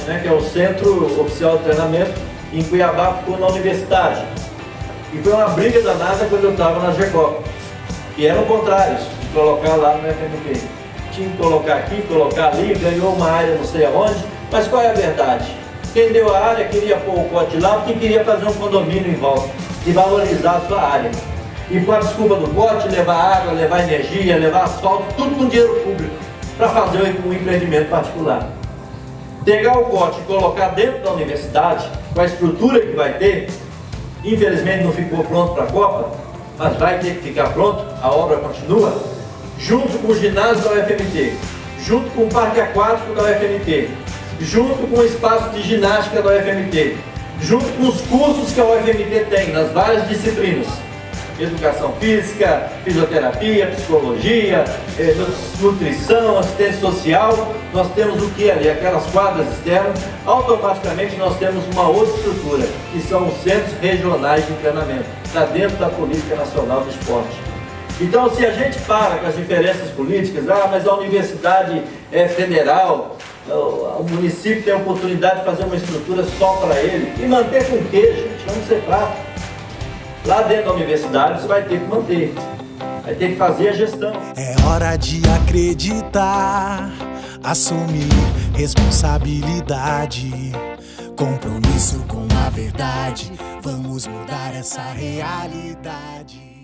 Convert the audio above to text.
né, que é o Centro Oficial de Treinamento, em Cuiabá ficou na Universidade. E foi uma briga danada quando eu estava na GECOP. E eram contrários de colocar lá no FMP. Tinha que colocar aqui, colocar ali, ganhou uma área não sei aonde. Mas qual é a verdade? Quem deu a área queria pôr o pote lá porque queria fazer um condomínio em volta e valorizar a sua área. E com a desculpa do pote, levar água, levar energia, levar asfalto, tudo com dinheiro público, para fazer um empreendimento particular. Pegar o pote e colocar dentro da universidade, com a estrutura que vai ter, infelizmente não ficou pronto para a Copa, mas vai ter que ficar pronto, a obra continua, junto com o ginásio da UFMT, junto com o parque aquático da UFMT, junto com o espaço de ginástica da UFMT, junto com os cursos que a UFMT tem nas várias disciplinas, educação física, fisioterapia, psicologia, nutrição, assistência social. Nós temos o que ali? Aquelas quadras externas. Automaticamente nós temos uma outra estrutura, que são os centros regionais de treinamento, está dentro da Política Nacional do Esporte. Então, se a gente para com as diferenças políticas, mas a universidade é federal, o município tem a oportunidade de fazer uma estrutura só para ele, e manter com o quê, gente? Vamos ser práticos. Lá dentro da universidade você vai ter que manter, vai ter que fazer a gestão. É hora de acreditar, assumir responsabilidade, compromisso com a verdade. Vamos mudar essa realidade.